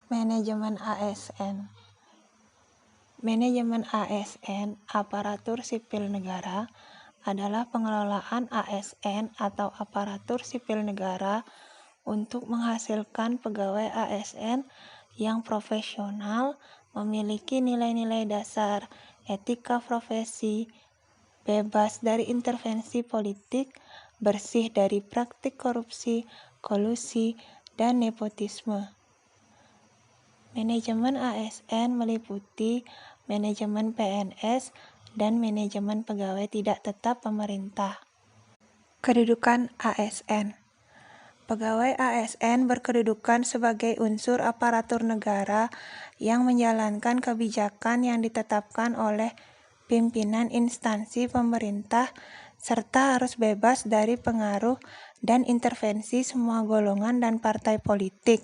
Manajemen ASN. Manajemen ASN, aparatur sipil negara, adalah pengelolaan ASN atau aparatur sipil negara untuk menghasilkan pegawai ASN yang profesional, memiliki nilai-nilai dasar, etika profesi, bebas dari intervensi politik, bersih dari praktik korupsi, kolusi, dan nepotisme. Manajemen ASN meliputi manajemen PNS dan manajemen pegawai tidak tetap pemerintah. Kedudukan ASN. Pegawai ASN berkedudukan sebagai unsur aparatur negara yang menjalankan kebijakan yang ditetapkan oleh pimpinan instansi pemerintah serta harus bebas dari pengaruh dan intervensi semua golongan dan partai politik.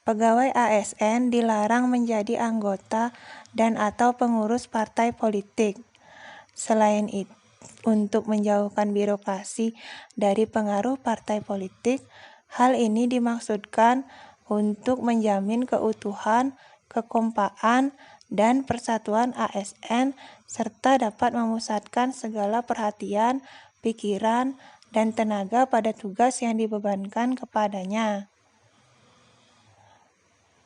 Pegawai ASN dilarang menjadi anggota dan atau pengurus partai politik. Selain itu, untuk menjauhkan birokrasi dari pengaruh partai politik, hal ini dimaksudkan untuk menjamin keutuhan, kekompakan, dan persatuan ASN serta dapat memusatkan segala perhatian, pikiran, dan tenaga pada tugas yang dibebankan kepadanya.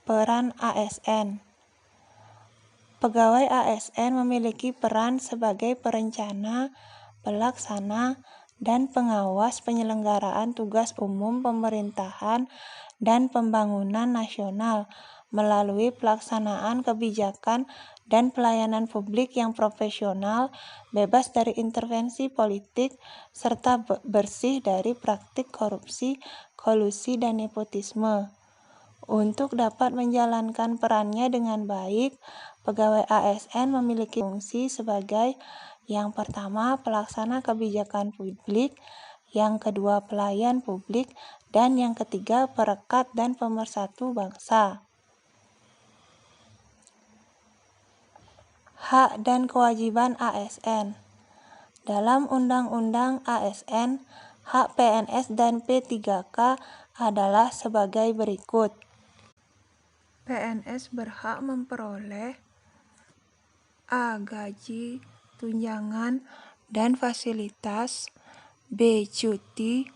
Peran ASN. Pegawai ASN memiliki peran sebagai perencana, pelaksana, dan pengawas penyelenggaraan tugas umum pemerintahan dan pembangunan nasional melalui pelaksanaan kebijakan dan pelayanan publik yang profesional, bebas dari intervensi politik, serta bersih dari praktik korupsi, kolusi, dan nepotisme. Untuk dapat menjalankan perannya dengan baik, pegawai ASN memiliki fungsi sebagai yang pertama, pelaksana kebijakan publik, yang kedua, pelayan publik, dan yang ketiga, perekat dan pemersatu bangsa. Hak dan kewajiban ASN. Dalam Undang-Undang ASN, hak PNS dan P3K adalah sebagai berikut. PNS berhak memperoleh A. Gaji, tunjangan, dan fasilitas, B. Cuti,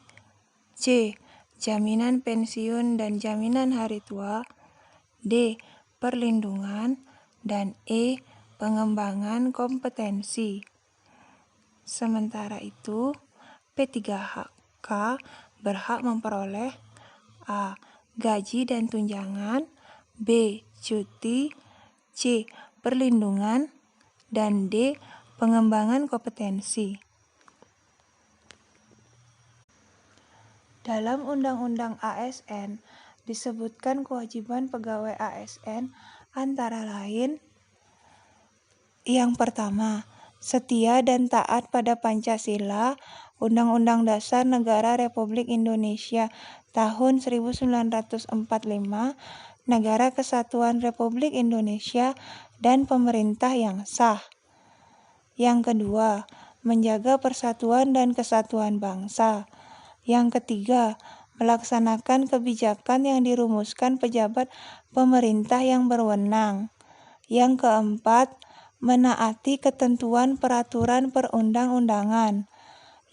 C. Jaminan pensiun dan jaminan hari tua, D. Perlindungan, dan E. Pengembangan kompetensi. Sementara itu, P3K berhak memperoleh A. Gaji dan tunjangan, B. Cuti, C. Perlindungan, dan D. Pengembangan kompetensi. Dalam Undang-Undang ASN disebutkan kewajiban pegawai ASN antara lain: yang pertama, setia dan taat pada Pancasila, Undang-Undang Dasar Negara Republik Indonesia tahun 1945, Negara Kesatuan Republik Indonesia, dan pemerintah yang sah. Yang kedua, menjaga persatuan dan kesatuan bangsa. Yang ketiga, melaksanakan kebijakan yang dirumuskan pejabat pemerintah yang berwenang. Yang keempat, menaati ketentuan peraturan perundang-undangan.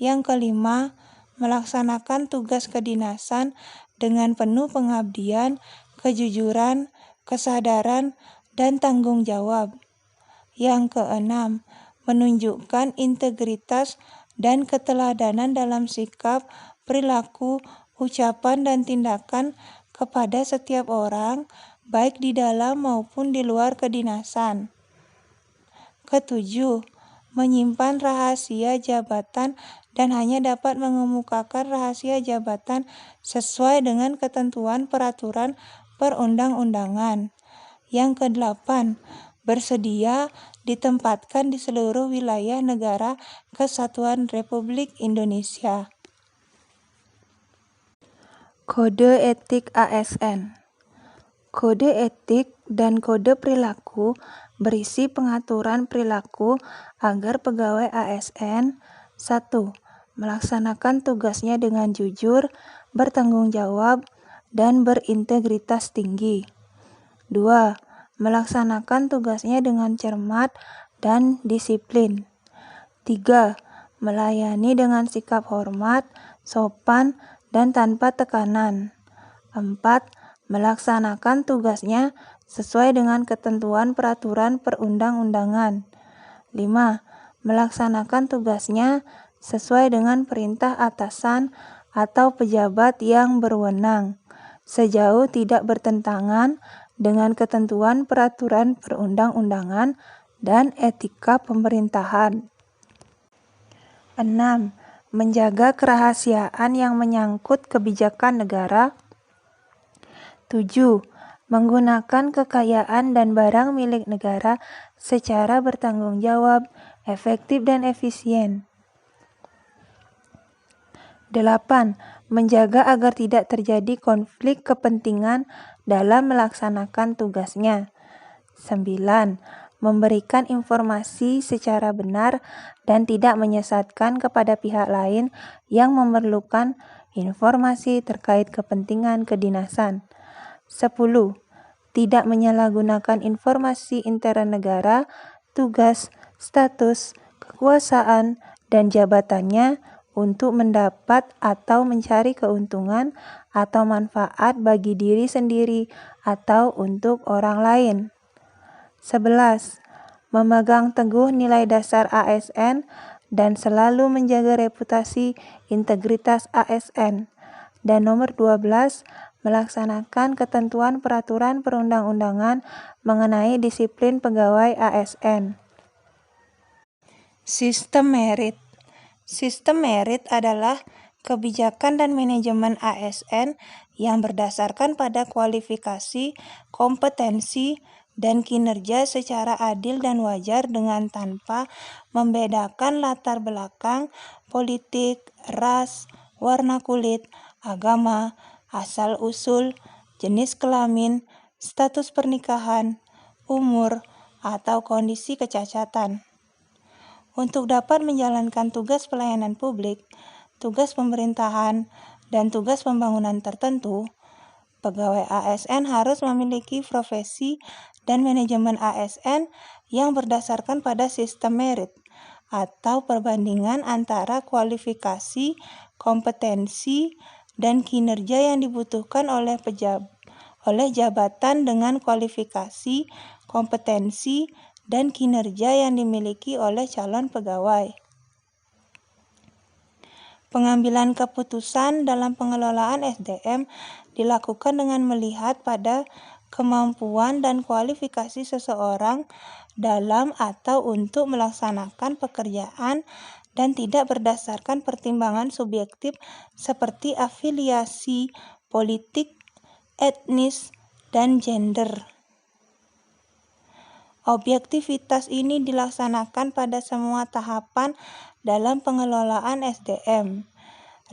Yang kelima, melaksanakan tugas kedinasan dengan penuh pengabdian, kejujuran, kesadaran, dan tanggung jawab. Yang keenam, menunjukkan integritas dan keteladanan dalam sikap, perilaku, ucapan, dan tindakan kepada setiap orang, baik di dalam maupun di luar kedinasan. Ketujuh, menyimpan rahasia jabatan dan hanya dapat mengemukakan rahasia jabatan sesuai dengan ketentuan peraturan perundang-undangan. Yang kedelapan, bersedia ditempatkan di seluruh wilayah Negara Kesatuan Republik Indonesia. Kode etik ASN. Kode etik dan kode perilaku berisi pengaturan perilaku agar pegawai ASN 1. Melaksanakan tugasnya dengan jujur, bertanggung jawab, dan berintegritas tinggi. 2. Melaksanakan tugasnya dengan cermat dan disiplin. 3. Melayani dengan sikap hormat, sopan, dan tanpa tekanan. 4. Melaksanakan tugasnya sesuai dengan ketentuan peraturan perundang-undangan. 5. Melaksanakan tugasnya sesuai dengan perintah atasan atau pejabat yang berwenang, sejauh tidak bertentangan dengan ketentuan peraturan perundang-undangan dan etika pemerintahan. 6. Menjaga kerahasiaan yang menyangkut kebijakan negara. 7. Menggunakan kekayaan dan barang milik negara secara bertanggung jawab, efektif dan efisien. 8. Menjaga agar tidak terjadi konflik kepentingan dalam melaksanakan tugasnya. 9. Memberikan informasi secara benar dan tidak menyesatkan kepada pihak lain yang memerlukan informasi terkait kepentingan kedinasan. 10. Tidak menyalahgunakan informasi intern negara, tugas, status, kekuasaan, dan jabatannya untuk mendapat atau mencari keuntungan atau manfaat bagi diri sendiri atau untuk orang lain. 11. Memegang teguh nilai dasar ASN dan selalu menjaga reputasi integritas ASN. Dan nomor 12, melaksanakan ketentuan peraturan perundang-undangan mengenai disiplin pegawai ASN. Sistem merit. Sistem merit adalah kebijakan dan manajemen ASN yang berdasarkan pada kualifikasi, kompetensi, dan kinerja secara adil dan wajar dengan tanpa membedakan latar belakang, politik, ras, warna kulit, agama, asal-usul, jenis kelamin, status pernikahan, umur, atau kondisi kecacatan. Untuk dapat menjalankan tugas pelayanan publik, tugas pemerintahan, dan tugas pembangunan tertentu, pegawai ASN harus memiliki profesi dan manajemen ASN yang berdasarkan pada sistem merit atau perbandingan antara kualifikasi, kompetensi, dan kinerja yang dibutuhkan oleh jabatan dengan kualifikasi, kompetensi, dan kinerja yang dimiliki oleh calon pegawai. Pengambilan keputusan dalam pengelolaan SDM dilakukan dengan melihat pada kemampuan dan kualifikasi seseorang dalam atau untuk melaksanakan pekerjaan dan tidak berdasarkan pertimbangan subjektif seperti afiliasi politik, etnis, dan gender. Objektivitas ini dilaksanakan pada semua tahapan dalam pengelolaan SDM,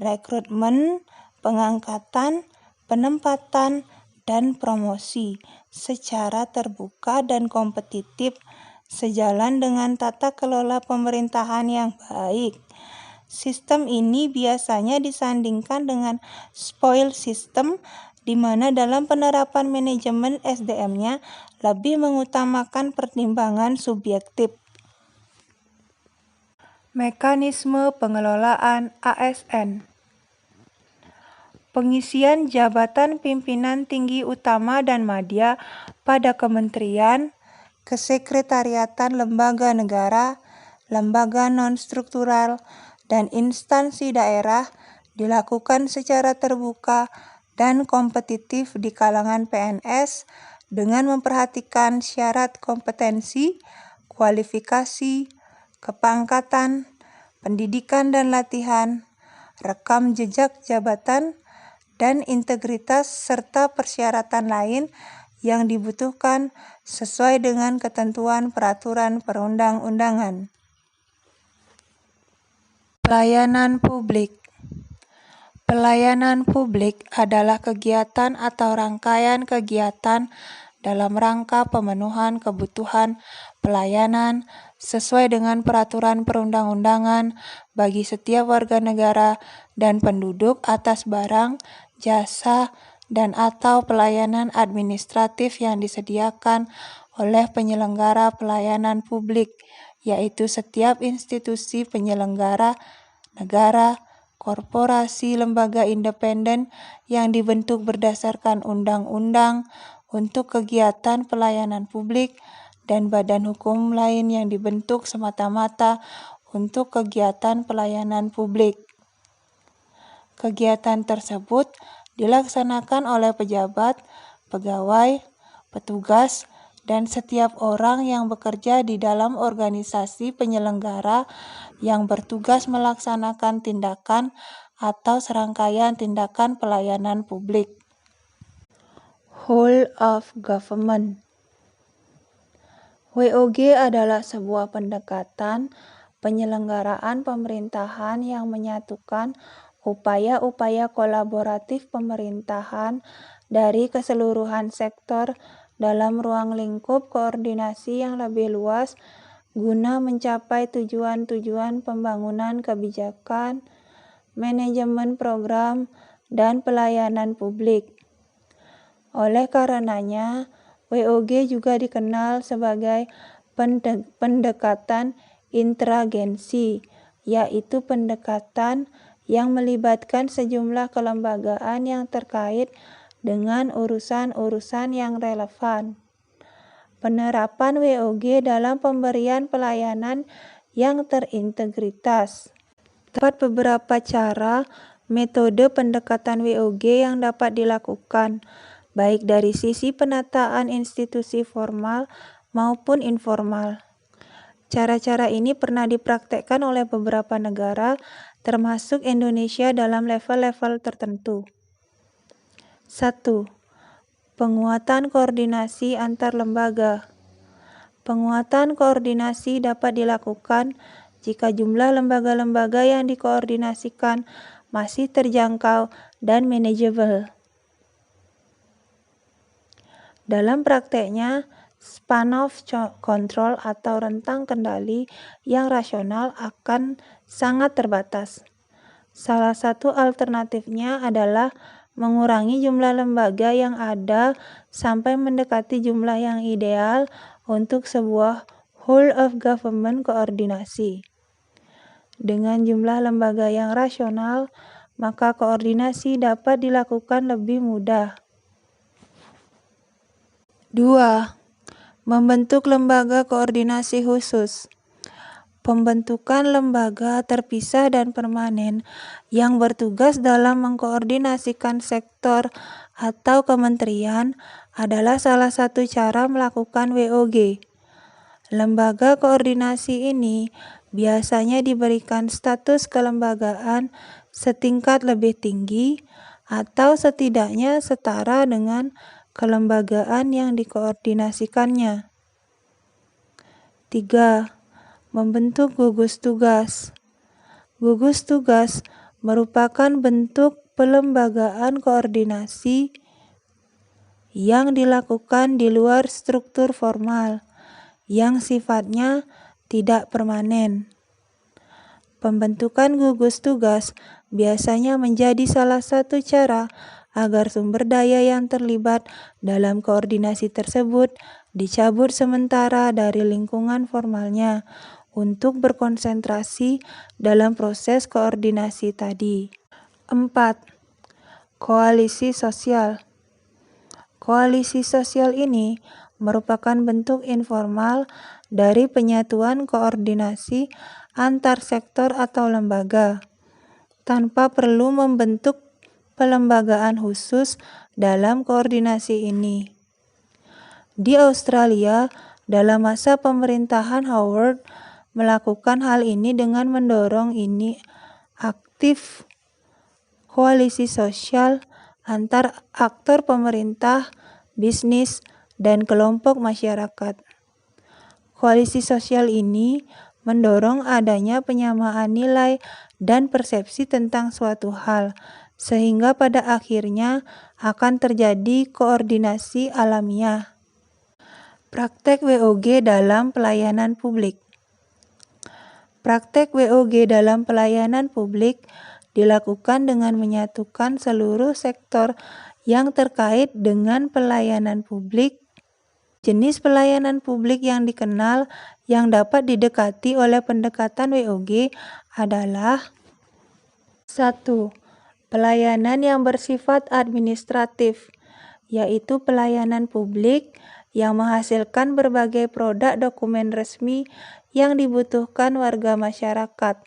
rekrutmen, pengangkatan, penempatan, dan promosi secara terbuka dan kompetitif sejalan dengan tata kelola pemerintahan yang baik. Sistem ini biasanya disandingkan dengan spoil system, di mana dalam penerapan manajemen SDM-nya lebih mengutamakan pertimbangan subjektif. Mekanisme pengelolaan ASN. Pengisian jabatan pimpinan tinggi utama dan madya pada kementerian, kesekretariatan lembaga negara, lembaga non-struktural, dan instansi daerah dilakukan secara terbuka dan kompetitif di kalangan PNS dengan memperhatikan syarat kompetensi, kualifikasi, kepangkatan, pendidikan dan latihan, rekam jejak jabatan, dan integritas serta persyaratan lain yang dibutuhkan sesuai dengan ketentuan peraturan perundang-undangan. Pelayanan publik. Pelayanan publik adalah kegiatan atau rangkaian kegiatan dalam rangka pemenuhan kebutuhan pelayanan sesuai dengan peraturan perundang-undangan bagi setiap warga negara dan penduduk atas barang, jasa, dan atau pelayanan administratif yang disediakan oleh penyelenggara pelayanan publik, yaitu setiap institusi penyelenggara negara, korporasi, lembaga independen yang dibentuk berdasarkan undang-undang untuk kegiatan pelayanan publik, dan badan hukum lain yang dibentuk semata-mata untuk kegiatan pelayanan publik. Kegiatan tersebut dilaksanakan oleh pejabat, pegawai, petugas, dan setiap orang yang bekerja di dalam organisasi penyelenggara yang bertugas melaksanakan tindakan atau serangkaian tindakan pelayanan publik. Whole of government. WOG adalah sebuah pendekatan penyelenggaraan pemerintahan yang menyatukan upaya-upaya kolaboratif pemerintahan dari keseluruhan sektor dalam ruang lingkup koordinasi yang lebih luas guna mencapai tujuan-tujuan pembangunan kebijakan, manajemen program, dan pelayanan publik. Oleh karenanya, WOG juga dikenal sebagai pendekatan interagensi, yaitu pendekatan yang melibatkan sejumlah kelembagaan yang terkait dengan urusan-urusan yang relevan. Penerapan WOG dalam pemberian pelayanan yang terintegritas. Terdapat beberapa cara metode pendekatan WOG yang dapat dilakukan, baik dari sisi penataan institusi formal maupun informal. Cara-cara ini pernah dipraktekkan oleh beberapa negara, termasuk Indonesia dalam level-level tertentu. 1. Penguatan koordinasi antar lembaga. Penguatan koordinasi dapat dilakukan jika jumlah lembaga-lembaga yang dikoordinasikan masih terjangkau dan manageable. Dalam prakteknya, span of control atau rentang kendali yang rasional akan sangat terbatas. Salah satu alternatifnya adalah mengurangi jumlah lembaga yang ada sampai mendekati jumlah yang ideal untuk sebuah whole of government koordinasi. Dengan jumlah lembaga yang rasional, maka koordinasi dapat dilakukan lebih mudah. 2. Membentuk lembaga koordinasi khusus. Pembentukan lembaga terpisah dan permanen yang bertugas dalam mengkoordinasikan sektor atau kementerian adalah salah satu cara melakukan WOG. Lembaga koordinasi ini biasanya diberikan status kelembagaan setingkat lebih tinggi atau setidaknya setara dengan kelembagaan yang dikoordinasikannya. 3. Membentuk gugus tugas. Gugus tugas merupakan bentuk pelembagaan koordinasi yang dilakukan di luar struktur formal, yang sifatnya tidak permanen. Pembentukan gugus tugas biasanya menjadi salah satu cara agar sumber daya yang terlibat dalam koordinasi tersebut dicabut sementara dari lingkungan formalnya untuk berkonsentrasi dalam proses koordinasi tadi. 4. Koalisi sosial. Koalisi sosial ini merupakan bentuk informal dari penyatuan koordinasi antar sektor atau lembaga, tanpa perlu membentuk pelembagaan khusus dalam koordinasi ini. Di Australia, dalam masa pemerintahan Howard, melakukan hal ini dengan mendorong ini aktif koalisi sosial antar aktor pemerintah, bisnis, dan kelompok masyarakat. Koalisi sosial ini mendorong adanya penyamaan nilai dan persepsi tentang suatu hal, sehingga pada akhirnya akan terjadi koordinasi alamiah. Praktek WOG dalam pelayanan publik. Praktek WOG dalam pelayanan publik dilakukan dengan menyatukan seluruh sektor yang terkait dengan pelayanan publik. Jenis pelayanan publik yang dikenal yang dapat didekati oleh pendekatan WOG adalah 1. Pelayanan yang bersifat administratif, yaitu pelayanan publik yang menghasilkan berbagai produk dokumen resmi yang dibutuhkan warga masyarakat.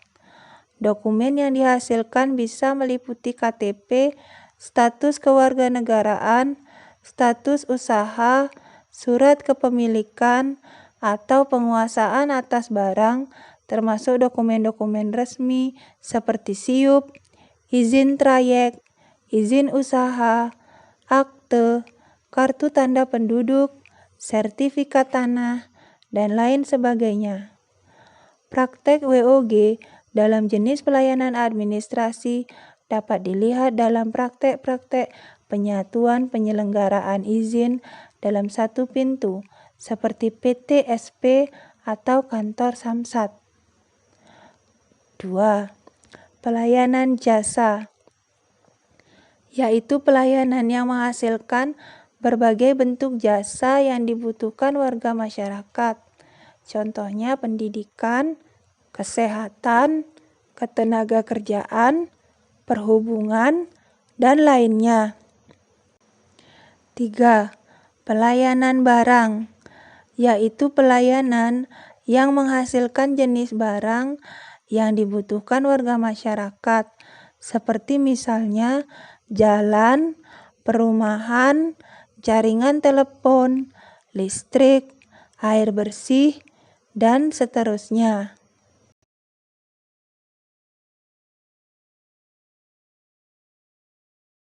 Dokumen yang dihasilkan bisa meliputi KTP, status kewarganegaraan, status usaha, surat kepemilikan, atau penguasaan atas barang, termasuk dokumen-dokumen resmi seperti SIUP, izin trayek, izin usaha, akte, kartu tanda penduduk, sertifikat tanah, dan lain sebagainya. Praktek WOG dalam jenis pelayanan administrasi dapat dilihat dalam praktek-praktek penyatuan penyelenggaraan izin dalam satu pintu, seperti PT SP atau kantor Samsat. 2. Pelayanan jasa, yaitu pelayanan yang menghasilkan berbagai bentuk jasa yang dibutuhkan warga masyarakat. Contohnya pendidikan, kesehatan, ketenagakerjaan, perhubungan, dan lainnya. 3. Pelayanan barang, yaitu pelayanan yang menghasilkan jenis barang yang dibutuhkan warga masyarakat, seperti misalnya jalan, perumahan, jaringan telepon, listrik, air bersih, dan seterusnya.